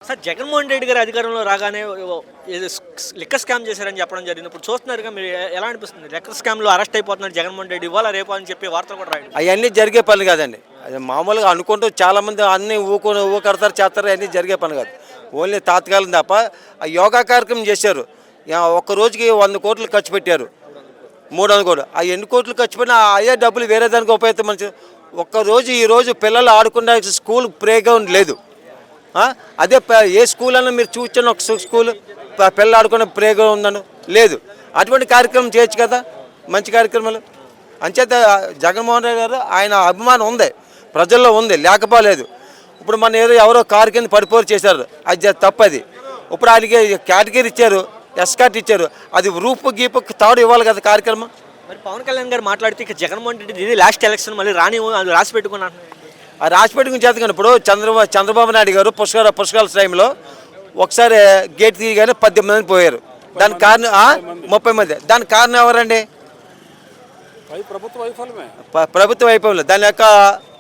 Sir Jaganmohan Reddy గారు అధికారంలో రాగానే ఏదో లిక్కర్ స్కామ్ చేశారని చెప్పడం జరిగింది. ఇప్పుడు చూస్తున్నారుగా మీరు ఎలా అనిపిస్తుంది? లిక్కర్ స్కామ్లో అరెస్ట్ అయిపోతున్నారు జగన్మోహన్ రెడ్డి ఇవాళ రేపు అని చెప్పి వార్తలు కూడా రాయండి. అవన్నీ జరిగే పని కాదండి. అది మామూలుగా అనుకుంటూ చాలామంది అన్నీ ఊకడతారు చేస్తారు, అన్నీ జరిగే పని కాదు. ఓన్లీ తాత్కాలం తప్ప ఆ యోగా కార్యక్రమం చేశారు. ఒక్క రోజుకి 100 కోట్లు ఖర్చు పెట్టారు, 300 కోట్లు. ఆ ఎన్ని కోట్లు ఖర్చు పెట్టినా అయ్యే డబ్బులు వేరే దానికి ఉపయోగిస్తే మంచి. ఒక్కరోజు ఈరోజు పిల్లలు ఆడుకునే స్కూల్ ప్లే గ్రౌండ్ లేదు. అదే ఏ స్కూల్ అన్నా మీరు చూచాను, ఒక స్కూల్ పిల్లలు ఆడుకునే ప్లే గ్రౌండ్ ఉందను లేదు. అటువంటి కార్యక్రమం చేయొచ్చు కదా, మంచి కార్యక్రమాలు. అంచేత జగన్మోహన్ రెడ్డి గారు ఆయన అభిమానం ఉంది, ప్రజల్లో ఉంది, లేకపోలేదు. ఇప్పుడు మన ఎవరో కారు కింద పడిపోరు చేశారు, అది తప్పది. ఇప్పుడు ఆయనకి కేటగిరీ ఇచ్చారు, ఎస్కాట్ ఇచ్చారు, అది రూపు గీపు తాడు ఇవ్వాలి కదా కార్యక్రమం. మరి పవన్ కళ్యాణ్ గారు మాట్లాడితే ఇక జగన్మోహన్ రెడ్డి ఇది లాస్ట్ ఎలక్షన్, మళ్ళీ రాని అది రాసి పెట్టుకున్నాను. ఆ రాసి పెట్టుకుని చేత కానీ ఇప్పుడు చంద్రబాబు నాయుడు గారు పుష్కరాల టైంలో ఒకసారి గేట్ తీయగానే 18 మంది పోయారు. దానికి కారణం 30 మంది. దానికి కారణం ఎవరండి? ప్రభుత్వ వైఫల్యం. దాని యొక్క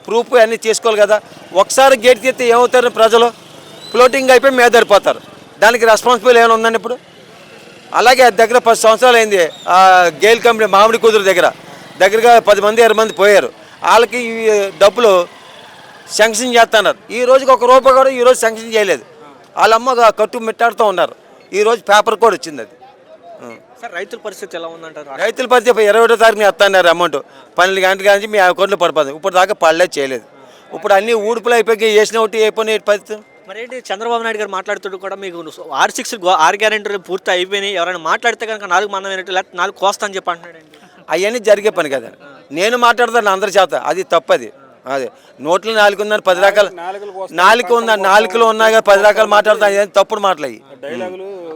ప్రూఫ్ అన్నీ చేసుకోవాలి కదా. ఒకసారి గేట్ తీస్తే ఏమవుతారు ప్రజలు? ఫ్లోటింగ్ అయిపోయి మీద పడిపోతారు. దానికి రెస్పాన్సిబుల్ ఏమైనా ఉందండి ఇప్పుడు? అలాగే దగ్గర 10 సంవత్సరాలు అయింది గేల్ కంపెనీ మామిడి కుదురు దగ్గరగా 10 మంది 20 మంది పోయారు. వాళ్ళకి ఈ డబ్బులు శాంక్షన్ చేస్తున్నారు. ఈ రోజుకి ₹1 కూడా ఈరోజు శాంక్షన్ చేయలేదు. వాళ్ళమ్మ కట్టు మిట్టాడుతూ ఉన్నారు. ఈరోజు పేపర్ కూడా వచ్చింది అది. సార్ రైతుల పరిస్థితి ఎలా ఉందంటారు? రైతుల పరిస్థితి 21వ తారీఖున ఎత్తన్నారు అమౌంట్. 12 గంటల నుంచి మీ అకౌంట్లో పడిపోతుంది. ఇప్పుడు దాకా పడలేదు, చేయలేదు. ఇప్పుడు అన్ని ఊడుపులు అయిపోయి వేసిన ఒకటి అయిపోయినాయి పరిస్థితి. మరి ఏంటి చంద్రబాబు నాయుడు గారు మాట్లాడుతూ కూడా మీకు 6 గ్యారెంటీలు పూర్తి అయిపోయినాయి, ఎవరైనా మాట్లాడితే కనుక 4 మందం అయినట్టు లేకపోతే 4 కోస్తా అని చెప్పి అంటున్నాడండి. అవన్నీ జరిగే పని కదా. నేను మాట్లాడతాను అందరి చేత, అది తప్పది. అదే నోట్లు 4 ఉందని 10 రకాలు 4 ఉందని 4లో ఉన్నాయి కదా 10 రకాలు మాట్లాడతాను, ఏం తప్పుడు మాటలు అయ్యి.